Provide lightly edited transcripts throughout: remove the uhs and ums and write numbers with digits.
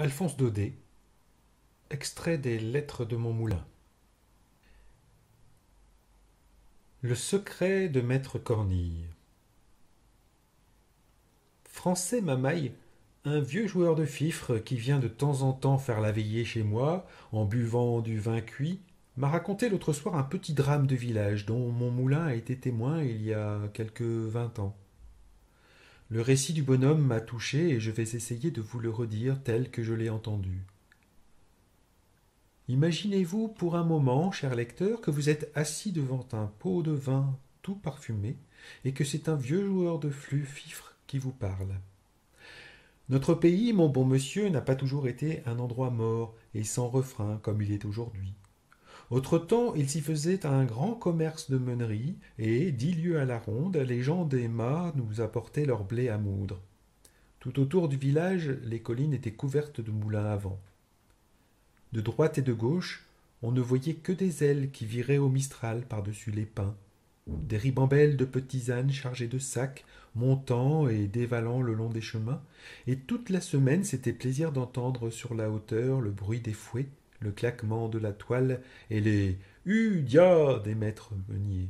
Alphonse Daudet, extrait des Lettres de mon moulin. Le secret de Maître Cornille. Français Mamaille, un vieux joueur de fifre qui vient de temps en temps faire la veillée chez moi en buvant du vin cuit, m'a raconté l'autre soir un petit drame de village dont mon moulin a été témoin il y a quelque 20 ans. Le récit du bonhomme m'a touché et je vais essayer de vous le redire tel que je l'ai entendu. Imaginez-vous pour un moment, cher lecteur, que vous êtes assis devant un pot de vin tout parfumé et que c'est un vieux joueur de fifre qui vous parle. Notre pays, mon bon monsieur, n'a pas toujours été un endroit mort et sans refrain comme il est aujourd'hui. Autre temps, il s'y faisait un grand commerce de meuneries et, 10 lieues à la ronde, les gens des mâts nous apportaient leur blé à moudre. Tout autour du village, les collines étaient couvertes de moulins à vent. De droite et de gauche, on ne voyait que des ailes qui viraient au mistral par-dessus les pins, des ribambelles de petits ânes chargés de sacs, montant et dévalant le long des chemins, et toute la semaine c'était plaisir d'entendre sur la hauteur le bruit des fouets, le claquement de la toile et les dia des maîtres meuniers.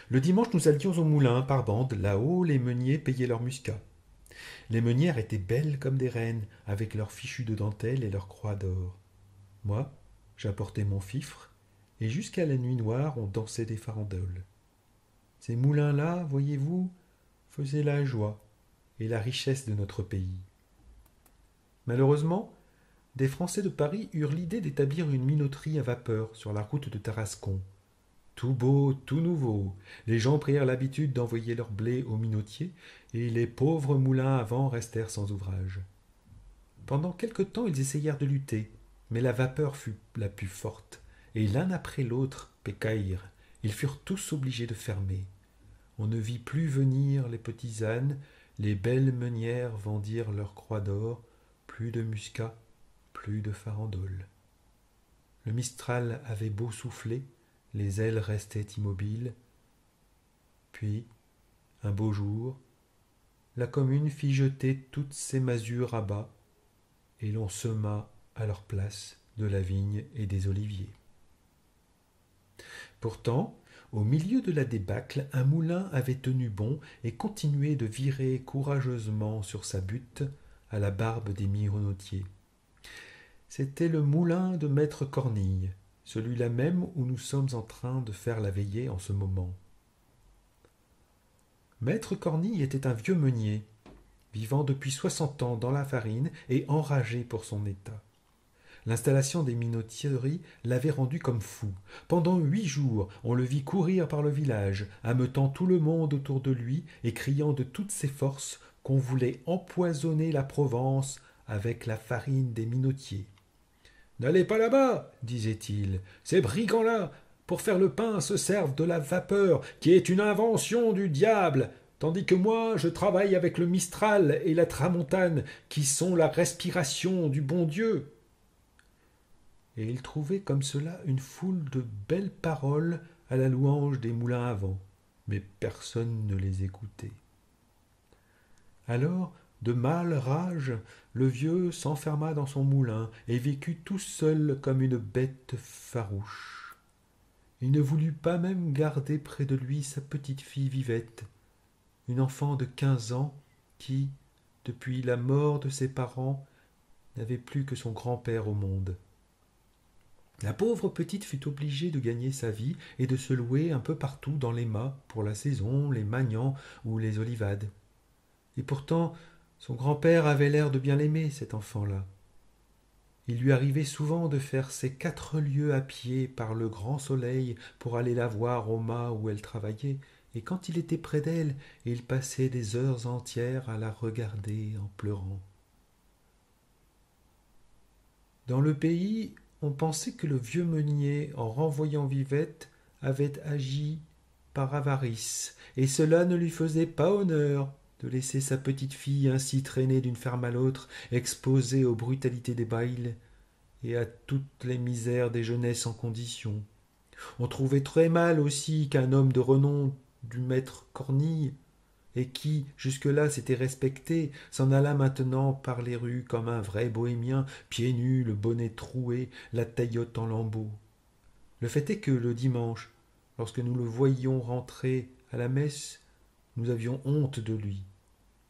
Le dimanche, nous allions au moulin par bande, là-haut les meuniers payaient leur muscat. Les meunières étaient belles comme des reines, avec leurs fichus de dentelle et leurs croix d'or. Moi, j'apportais mon fifre, et jusqu'à la nuit noire, on dansait des farandoles. Ces moulins-là, voyez-vous, faisaient la joie et la richesse de notre pays. Malheureusement, des Français de Paris eurent l'idée d'établir une minoterie à vapeur sur la route de Tarascon. Tout beau, tout nouveau, les gens prirent l'habitude d'envoyer leur blé aux minotiers, et les pauvres moulins à vent restèrent sans ouvrage. Pendant quelque temps, ils essayèrent de lutter, mais la vapeur fut la plus forte, et l'un après l'autre pécaïrent. Ils furent tous obligés de fermer. On ne vit plus venir les petits ânes, les belles meunières vendirent leurs croix d'or, plus de muscat, plus de farandole. Le mistral avait beau souffler, les ailes restaient immobiles. Puis, un beau jour, la commune fit jeter toutes ses masures à bas, et l'on sema à leur place de la vigne et des oliviers. Pourtant, au milieu de la débâcle, un moulin avait tenu bon et continuait de virer courageusement sur sa butte à la barbe des minotiers. C'était le moulin de Maître Cornille, celui-là même où nous sommes en train de faire la veillée en ce moment. Maître Cornille était un vieux meunier, vivant depuis 60 ans dans la farine et enragé pour son état. L'installation des minotieries l'avait rendu comme fou. Pendant 8 jours, on le vit courir par le village, ameutant tout le monde autour de lui et criant de toutes ses forces qu'on voulait empoisonner la Provence avec la farine des minotiers. « N'allez pas là-bas, disait-il, ces brigands-là, pour faire le pain, se servent de la vapeur, qui est une invention du diable, tandis que moi, je travaille avec le Mistral et la Tramontane, qui sont la respiration du bon Dieu. » Et il trouvait comme cela une foule de belles paroles à la louange des moulins à vent, mais personne ne les écoutait. Alors, de mâle rage, le vieux s'enferma dans son moulin et vécut tout seul comme une bête farouche. Il ne voulut pas même garder près de lui sa petite fille Vivette, une enfant de 15 ans qui, depuis la mort de ses parents, n'avait plus que son grand-père au monde. La pauvre petite fut obligée de gagner sa vie et de se louer un peu partout dans les mâts pour la saison, les magnans ou les olivades. Et pourtant, son grand-père avait l'air de bien l'aimer, cet enfant-là. Il lui arrivait souvent de faire ses 4 lieues à pied par le grand soleil pour aller la voir au mât où elle travaillait, et quand il était près d'elle, il passait des heures entières à la regarder en pleurant. Dans le pays, on pensait que le vieux meunier, en renvoyant Vivette, avait agi par avarice, et cela ne lui faisait pas honneur de laisser sa petite fille ainsi traîner d'une ferme à l'autre, exposée aux brutalités des bails et à toutes les misères des jeunesses en condition. On trouvait très mal aussi qu'un homme de renom du maître Cornille et qui, jusque-là, s'était respecté, s'en alla maintenant par les rues comme un vrai bohémien, pieds nus, le bonnet troué, la taillotte en lambeaux. Le fait est que le dimanche, lorsque nous le voyions rentrer à la messe, nous avions honte de lui,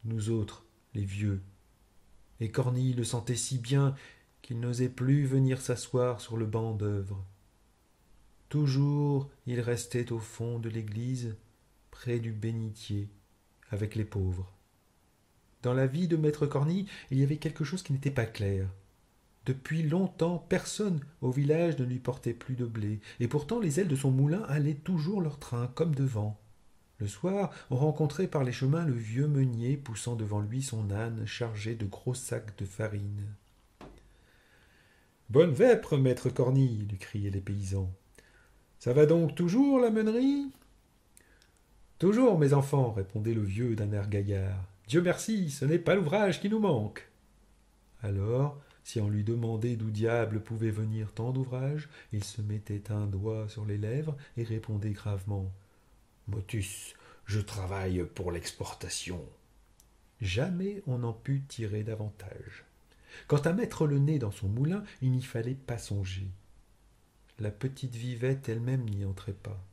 nous autres, les vieux. Et Cornille le sentait si bien qu'il n'osait plus venir s'asseoir sur le banc d'œuvre. Toujours il restait au fond de l'église, près du bénitier, avec les pauvres. Dans la vie de maître Cornille, il y avait quelque chose qui n'était pas clair. Depuis longtemps, personne au village ne lui portait plus de blé, et pourtant les ailes de son moulin allaient toujours leur train, comme devant. Le soir, on rencontrait par les chemins le vieux meunier poussant devant lui son âne chargé de gros sacs de farine. Bonne vêpre, maître Cornille, lui criaient les paysans. Ça va donc toujours, la meunerie? Toujours, mes enfants, répondait le vieux d'un air gaillard. Dieu merci, ce n'est pas l'ouvrage qui nous manque. Alors, si on lui demandait d'où diable pouvait venir tant d'ouvrage, il se mettait un doigt sur les lèvres et répondait gravement. Motus, je travaille pour l'exportation. Jamais on n'en put tirer davantage. Quant à mettre le nez dans son moulin, il n'y fallait pas songer. La petite Vivette elle-même n'y entrait pas.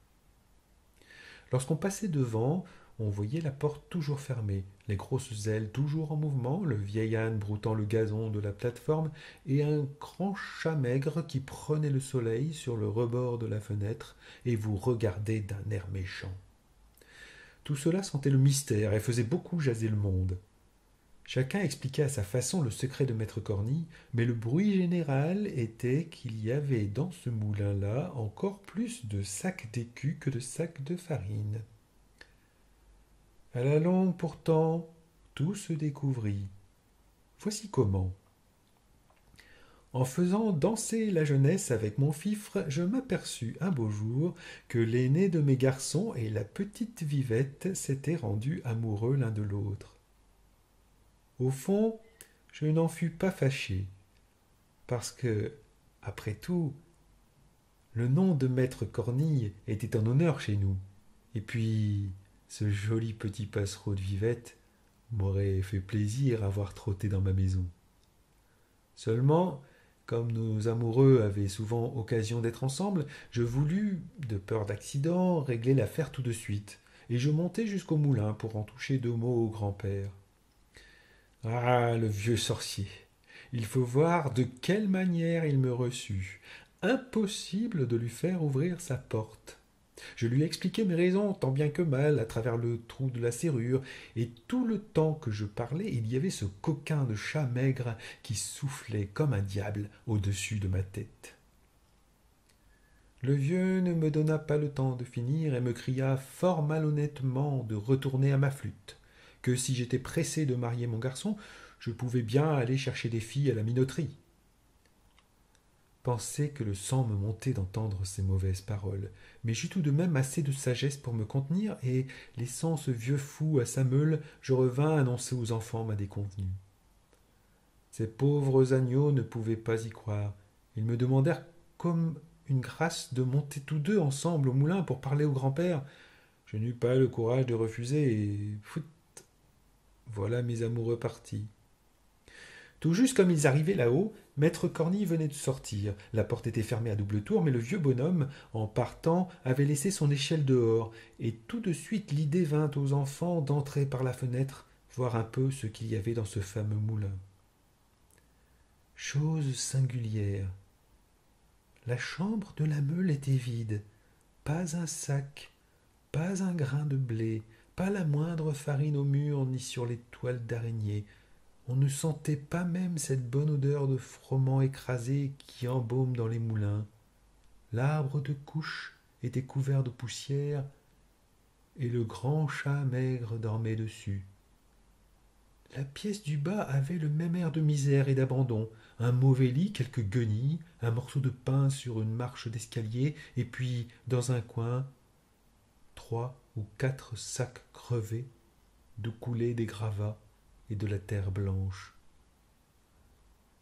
Lorsqu'on passait devant, on voyait la porte toujours fermée, les grosses ailes toujours en mouvement, le vieil âne broutant le gazon de la plate-forme, et un grand chat maigre qui prenait le soleil sur le rebord de la fenêtre et vous regardait d'un air méchant. Tout cela sentait le mystère et faisait beaucoup jaser le monde. Chacun expliquait à sa façon le secret de maître Cornille, mais le bruit général était qu'il y avait dans ce moulin-là encore plus de sacs d'écus que de sacs de farine. À la longue, pourtant, tout se découvrit. Voici comment. En faisant danser la jeunesse avec mon fifre, je m'aperçus un beau jour que l'aîné de mes garçons et la petite Vivette s'étaient rendus amoureux l'un de l'autre. Au fond, je n'en fus pas fâché, parce que, après tout, le nom de maître Cornille était en honneur chez nous, et puis ce joli petit passereau de Vivette m'aurait fait plaisir à voir trotter dans ma maison. Seulement, comme nos amoureux avaient souvent occasion d'être ensemble, je voulus, de peur d'accident, régler l'affaire tout de suite, et je montai jusqu'au moulin pour en toucher 2 mots au grand-père. Ah, le vieux sorcier! Il faut voir de quelle manière il me reçut. Impossible de lui faire ouvrir sa porte. Je lui expliquai mes raisons tant bien que mal à travers le trou de la serrure, et tout le temps que je parlais, il y avait ce coquin de chat maigre qui soufflait comme un diable au-dessus de ma tête. Le vieux ne me donna pas le temps de finir et me cria fort malhonnêtement de retourner à ma flûte, que si j'étais pressé de marier mon garçon, je pouvais bien aller chercher des filles à la minoterie. Pensez que le sang me montait d'entendre ces mauvaises paroles, mais j'eus tout de même assez de sagesse pour me contenir, et, laissant ce vieux fou à sa meule, je revins annoncer aux enfants ma déconvenue. Ces pauvres agneaux ne pouvaient pas y croire. Ils me demandèrent comme une grâce de monter tous deux ensemble au moulin pour parler au grand-père. Je n'eus pas le courage de refuser, et voilà mes amoureux partis. Tout juste comme ils arrivaient là-haut, maître Cornille venait de sortir. La porte était fermée à double tour, mais le vieux bonhomme, en partant, avait laissé son échelle dehors, et tout de suite l'idée vint aux enfants d'entrer par la fenêtre, voir un peu ce qu'il y avait dans ce fameux moulin. Chose singulière. La chambre de la meule était vide. Pas un sac, pas un grain de blé, pas la moindre farine au mur ni sur les toiles d'araignée. On ne sentait pas même cette bonne odeur de froment écrasé qui embaume dans les moulins. L'arbre de couche était couvert de poussière, et le grand chat maigre dormait dessus. La pièce du bas avait le même air de misère et d'abandon. Un mauvais lit, quelques guenilles, un morceau de pain sur une marche d'escalier, et puis, dans un coin, 3 ou 4 sacs crevés, d'où coulaient des gravats et de la terre blanche.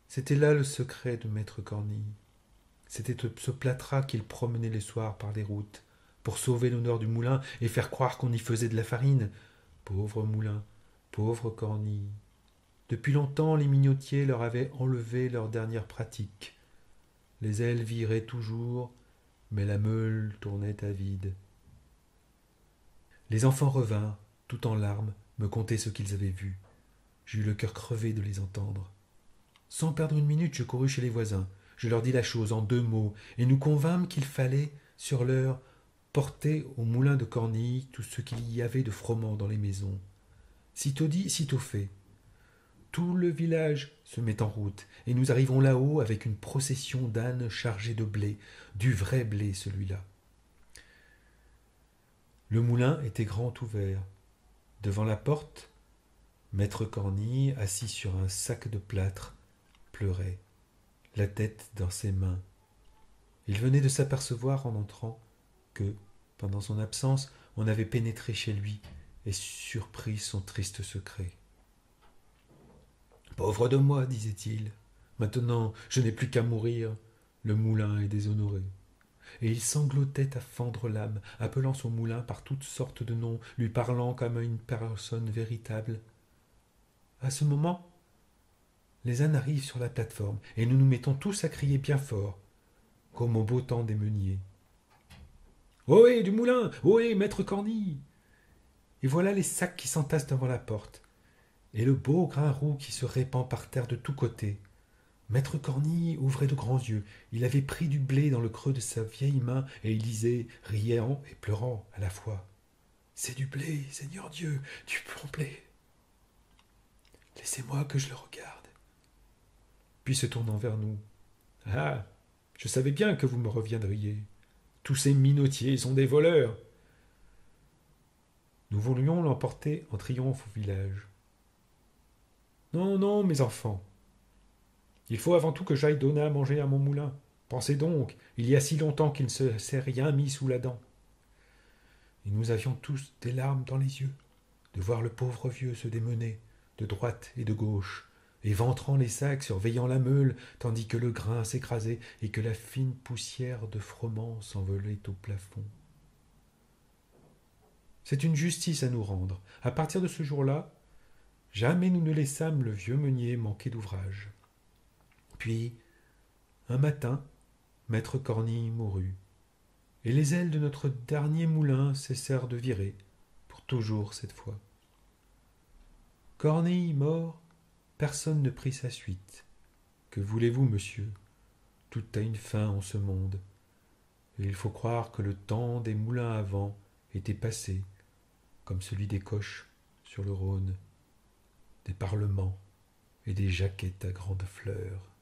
C'était là le secret de maître Cornille. C'était ce plâtras qu'il promenait les soirs par les routes, pour sauver l'honneur du moulin et faire croire qu'on y faisait de la farine. Pauvre moulin, pauvre Cornille. Depuis longtemps, les minotiers leur avaient enlevé leur dernière pratique. Les ailes viraient toujours, mais la meule tournait à vide. Les enfants revinrent, tout en larmes, me conter ce qu'ils avaient vu. J'eus le cœur crevé de les entendre. Sans perdre une minute, je courus chez les voisins. Je leur dis la chose en 2 mots, et nous convînmes qu'il fallait, sur l'heure, porter au moulin de Cornille tout ce qu'il y avait de froment dans les maisons. Sitôt dit, sitôt fait. Tout le village se met en route, et nous arrivons là-haut avec une procession d'ânes chargés de blé, du vrai blé celui-là. Le moulin était grand ouvert. Devant la porte, maître Cornille, assis sur un sac de plâtre, pleurait, la tête dans ses mains. Il venait de s'apercevoir en entrant que, pendant son absence, on avait pénétré chez lui et surpris son triste secret. « Pauvre de moi, disait-il, maintenant je n'ai plus qu'à mourir, le moulin est déshonoré. » Et il sanglotait à fendre l'âme, appelant son moulin par toutes sortes de noms, lui parlant comme à une personne véritable. À ce moment, les ânes arrivent sur la plate-forme, et nous nous mettons tous à crier bien fort, comme au beau temps des meuniers. « Ohé, du moulin! Ohé, maître Cornille !» Et voilà les sacs qui s'entassent devant la porte, et le beau grain roux qui se répand par terre de tous côtés. Maître Cornille ouvrait de grands yeux. Il avait pris du blé dans le creux de sa vieille main, et il disait, riant et pleurant à la fois, « C'est du blé, Seigneur Dieu, du bon blé. Laissez-moi que je le regarde. » Puis se tournant vers nous, « Ah, je savais bien que vous me reviendriez. Tous ces minotiers sont des voleurs. » Nous voulions l'emporter en triomphe au village. « Non, non, mes enfants. Il faut avant tout que j'aille donner à manger à mon moulin. Pensez donc, il y a si longtemps qu'il ne s'est rien mis sous la dent. » Et nous avions tous des larmes dans les yeux, de voir le pauvre vieux se démener, de droite et de gauche, éventrant les sacs, surveillant la meule, tandis que le grain s'écrasait et que la fine poussière de froment s'envolait au plafond. C'est une justice à nous rendre. À partir de ce jour-là, jamais nous ne laissâmes le vieux meunier manquer d'ouvrage. Puis, un matin, maître Cornille mourut, et les ailes de notre dernier moulin cessèrent de virer, pour toujours cette fois. Cornille mort, personne ne prit sa suite. Que voulez-vous, monsieur? Tout a une fin en ce monde, et il faut croire que le temps des moulins à vent était passé, comme celui des coches sur le Rhône, des parlements et des jaquettes à grandes fleurs.